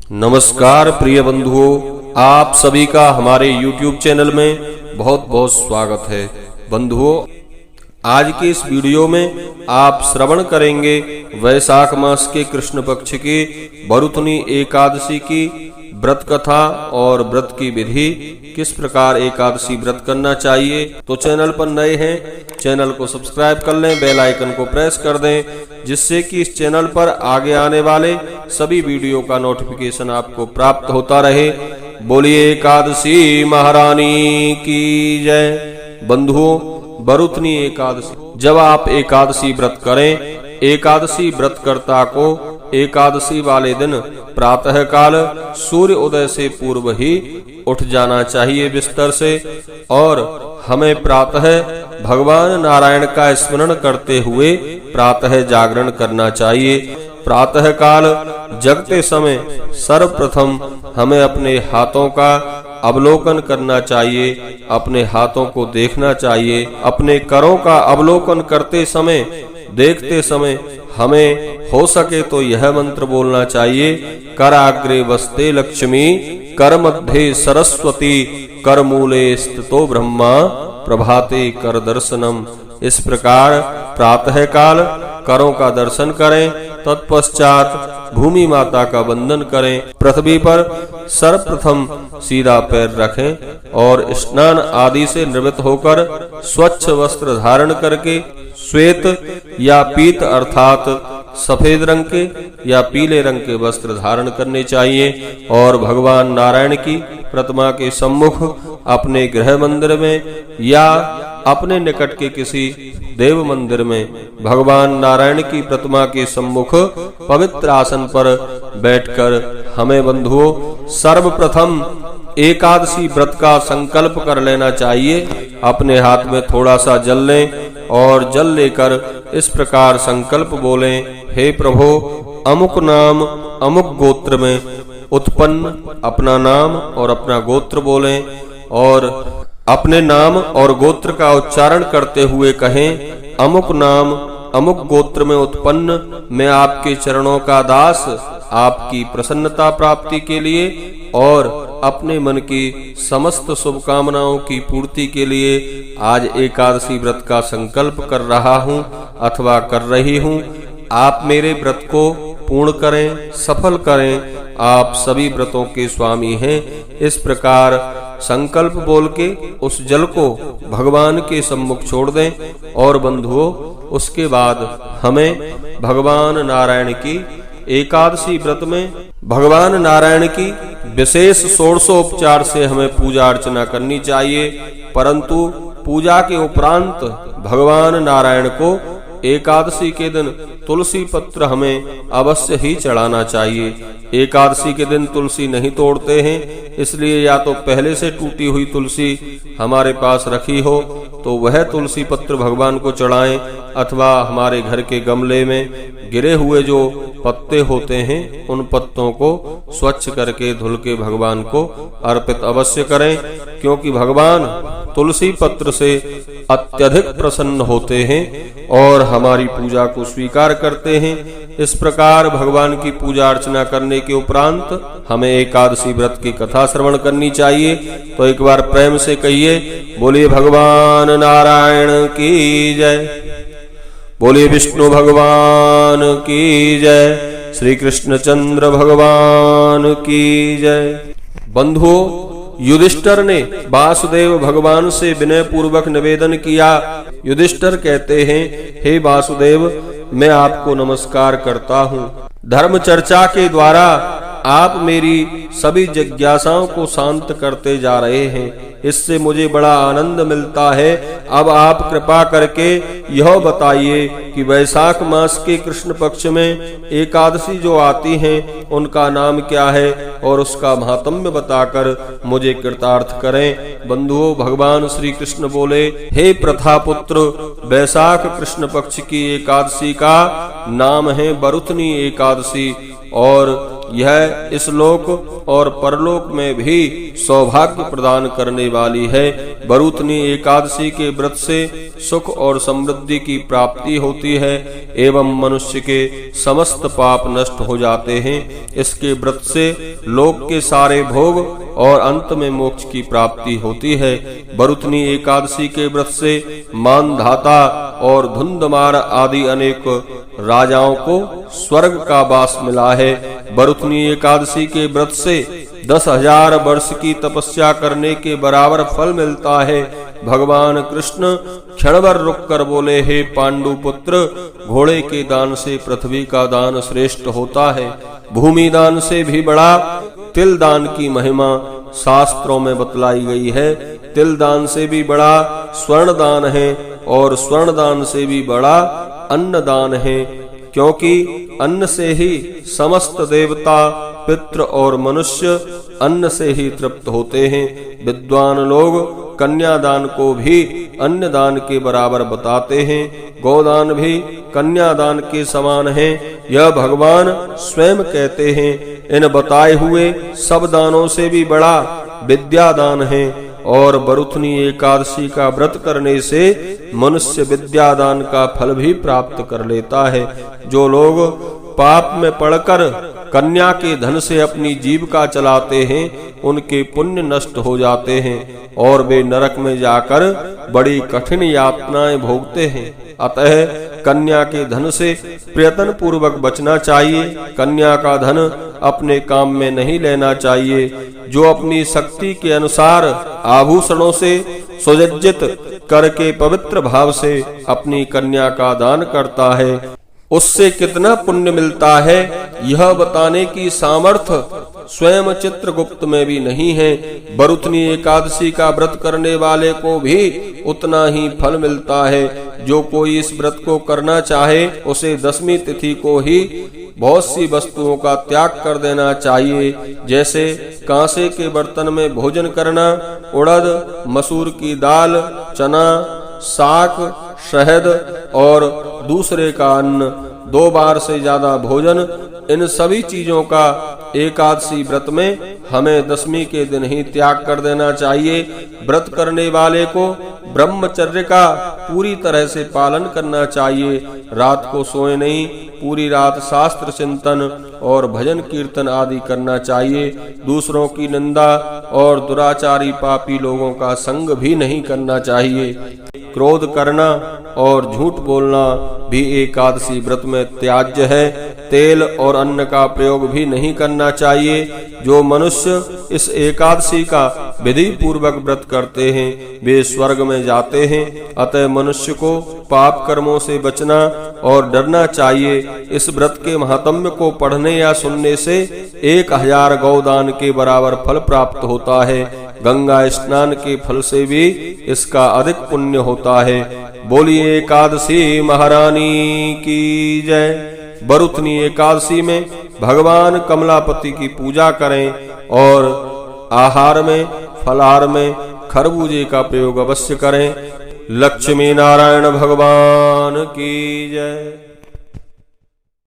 नमस्कार प्रिय बंधुओं, आप सभी का हमारे YouTube चैनल में बहुत बहुत स्वागत है। बंधुओं, आज के इस वीडियो में आप श्रवण करेंगे वैशाख मास के कृष्ण पक्ष की बरुथनी एकादशी की व्रत कथा और व्रत की विधि, किस प्रकार एकादशी व्रत करना चाहिए। तो चैनल पर नए हैं, चैनल को सब्सक्राइब कर लें, बेल आइकन को प्रेस कर दें, जिससे कि इस चैनल पर आगे आने वाले सभी वीडियो का नोटिफिकेशन आपको प्राप्त होता रहे। बोलिए एकादशी महारानी की जय। बंधुओं, बरुथनी एकादशी, जब आप एकादशी व्रत करें, एकादशी व्रतकर्ता को एकादशी वाले दिन प्रातः काल सूर्य उदय से पूर्व ही उठ जाना चाहिए बिस्तर से, और हमें प्रातः भगवान नारायण का स्मरण करते हुए प्रातः जागरण करना चाहिए। प्रातः काल जगते समय सर्वप्रथम हमें अपने हाथों का अवलोकन करना चाहिए, अपने हाथों को देखना चाहिए। अपने करों का अवलोकन करते समय, देखते समय हमें हो सके तो यह मंत्र बोलना चाहिए, कराग्रे वस्ते लक्ष्मी, कर मध्य सरस्वती, कर मूले स्थितो ब्रह्मा, प्रभाते कर दर्शनम। इस प्रकार प्रातः काल करों का दर्शन करें, तत्पश्चात भूमि माता का वंदन करें। पृथ्वी पर सर्वप्रथम सीधा पैर रखें और स्नान आदि से निवृत्त होकर स्वच्छ वस्त्र धारण करके श्वेत या पीत अर्थात सफेद रंग के या पीले रंग के वस्त्र धारण करने चाहिए, और भगवान नारायण की प्रतिमा के सम्मुख अपने गृह मंदिर में या अपने निकट के किसी देव मंदिर में भगवान नारायण की प्रतिमा के सम्मुख पवित्र आसन पर बैठकर हमें बंधुओं सर्वप्रथम एकादशी व्रत का संकल्प कर लेना चाहिए। अपने हाथ में थोड़ा सा जल लें और जल लेकर इस प्रकार संकल्प बोलें, हे प्रभु, अमुक नाम अमुक गोत्र में उत्पन्न अपना नाम और अपना गोत्र बोलें, और अपने नाम और गोत्र का उच्चारण करते हुए कहें, अमुक नाम अमुक गोत्र में उत्पन्न मैं आपके चरणों का दास, आपकी प्रसन्नता प्राप्ति के लिए और अपने मन की समस्त शुभकामनाओं की पूर्ति के लिए आज एकादशी व्रत का संकल्प कर रहा हूँ अथवा कर रही हूँ। आप मेरे व्रत को पूर्ण करें, सफल करें। आप सभी व्रतों के स्वामी हैं। इस प्रकार संकल्प बोल के उस जल को भगवान के सम्मुख छोड़ दें, और बंधुओं उसके बाद हमें भगवान नारायण की एकादशी व्रत में भगवान नारायण की विशेष षोडशोपचार से हमें पूजा अर्चना करनी चाहिए। परंतु पूजा के उपरांत भगवान नारायण को एकादशी के दिन तुलसी पत्र हमें अवश्य ही चढ़ाना चाहिए। एकादशी के दिन तुलसी नहीं तोड़ते हैं, इसलिए या तो पहले से टूटी हुई तुलसी हमारे पास रखी हो तो वह तुलसी पत्र भगवान को चढ़ाएं, अथवा हमारे घर के गमले में गिरे हुए जो पत्ते होते हैं उन पत्तों को स्वच्छ करके धुल के भगवान को अर्पित अवश्य करें, क्योंकि भगवान तुलसी पत्र से अत्यधिक प्रसन्न होते हैं और हमारी पूजा को स्वीकार करते हैं। इस प्रकार भगवान की पूजा अर्चना करने के उपरांत हमें एकादशी व्रत की कथा श्रवण करनी चाहिए। तो एक बार प्रेम से कहिए, बोलिए भगवान नारायण की जय, बोलिए विष्णु भगवान की जय, श्री कृष्णचंद्र भगवान की जय। बंधुओं, युधिष्ठिर ने वासुदेव भगवान से विनय पूर्वक निवेदन किया। युधिष्ठिर कहते हैं, हे वासुदेव, मैं आपको नमस्कार करता हूँ। धर्म चर्चा के द्वारा आप मेरी सभी जिज्ञासाओं को शांत करते जा रहे हैं, इससे मुझे बड़ा आनंद मिलता है। अब आप कृपा करके यह बताइए कि वैशाख मास के कृष्ण पक्ष में एकादशी जो आती हैं उनका नाम क्या है, और उसका महात्म्य बताकर मुझे कृतार्थ करें। बंधुओं, भगवान श्री कृष्ण बोले, हे प्रथापुत्र, वैशाख कृष्ण पक्ष की एकादशी का नाम है बरुथनी एकादशी, और यह इस लोक और परलोक में भी सौभाग्य प्रदान करने वाली है। बरुतनी एकादशी के व्रत से सुख और समृद्धि की प्राप्ति होती है एवं मनुष्य के समस्त पाप नष्ट हो जाते हैं। इसके व्रत से लोक के सारे भोग और अंत में मोक्ष की प्राप्ति होती है। बरुतनी एकादशी के व्रत से मानधाता और धुंधमार आदि अनेक राजाओं को स्वर्ग का वास मिला है। बरुतनी एकादशी के व्रत से 10,000 वर्ष की तपस्या करने के बराबर फल मिलता है। भगवान कृष्ण क्षण भर रुककर बोले, हे पांडु पुत्र, घोड़े के दान से पृथ्वी का दान श्रेष्ठ होता है। भूमि दान से भी बड़ा तिल दान की महिमा शास्त्रों में बतलाई गई है। तिल दान से भी बड़ा स्वर्ण दान है और स्वर्ण दान से भी बड़ा अन्न दान है, क्योंकि अन्न से ही समस्त देवता, पितृ और मनुष्य अन्न से ही तृप्त होते हैं। विद्वान लोग कन्यादान को भी अन्य दान के बराबर बताते हैं। गोदान भी कन्यादान के समान है, यह भगवान स्वयं कहते हैं। इन बताए हुए सब दानों से भी बड़ा विद्यादान है और बरुथनी एकादशी का व्रत करने से मनुष्य विद्यादान का फल भी प्राप्त कर लेता है। जो लोग पाप में पड़कर कन्या के धन से अपनी जीविका चलाते हैं, उनके पुण्य नष्ट हो जाते हैं और वे नरक में जाकर बड़ी कठिन यातनाएं भोगते हैं। अतः कन्या के धन से प्रयत्न पूर्वक बचना चाहिए। कन्या का धन अपने काम में नहीं लेना चाहिए। जो अपनी शक्ति के अनुसार आभूषणों से सुसज्जित करके पवित्र भाव से अपनी कन्या का दान करता है, उससे कितना पुण्य मिलता है, यह बताने की सामर्थ्य स्वयं चित्रगुप्त में भी नहीं है। बरुथनी एकादशी का व्रत करने वाले को भी उतना ही फल मिलता है। जो कोई इस व्रत को करना चाहे, उसे 10वीं तिथि को ही बहुत सी वस्तुओं का त्याग कर देना चाहिए, जैसे कांसे के बर्तन में भोजन करना, उड़द, मसूर की दाल, चना, साग, शहद और दूसरे का अन्न, 2 बार से ज्यादा भोजन, इन सभी चीजों का एकादशी व्रत में हमें 10वीं के दिन ही त्याग कर देना चाहिए। व्रत करने वाले को ब्रह्मचर्य का पूरी तरह से पालन करना चाहिए। रात को सोए नहीं, पूरी रात शास्त्र चिंतन और भजन कीर्तन आदि करना चाहिए। दूसरों की निंदा और दुराचारी पापी लोगों का संग भी नहीं करना चाहिए। क्रोध करना और झूठ बोलना भी एकादशी व्रत में त्याज्य है। तेल और अन्न का प्रयोग भी नहीं करना चाहिए। जो मनुष्य इस एकादशी का विधि पूर्वक व्रत करते हैं, वे स्वर्ग में जाते हैं। अतः मनुष्य को पाप कर्मों से बचना और डरना चाहिए। इस व्रत के महात्म्य को पढ़ने या सुनने से 1000 गौदान के बराबर फल प्राप्त होता है। गंगा स्नान के फल से भी इसका अधिक पुण्य होता है। बोलिए एकादशी महारानी की जय। बरुथनी एकादशी में भगवान कमलापति की पूजा करें और आहार में, फलाहार में खरबूजे का प्रयोग अवश्य करें। लक्ष्मी नारायण भगवान की जय।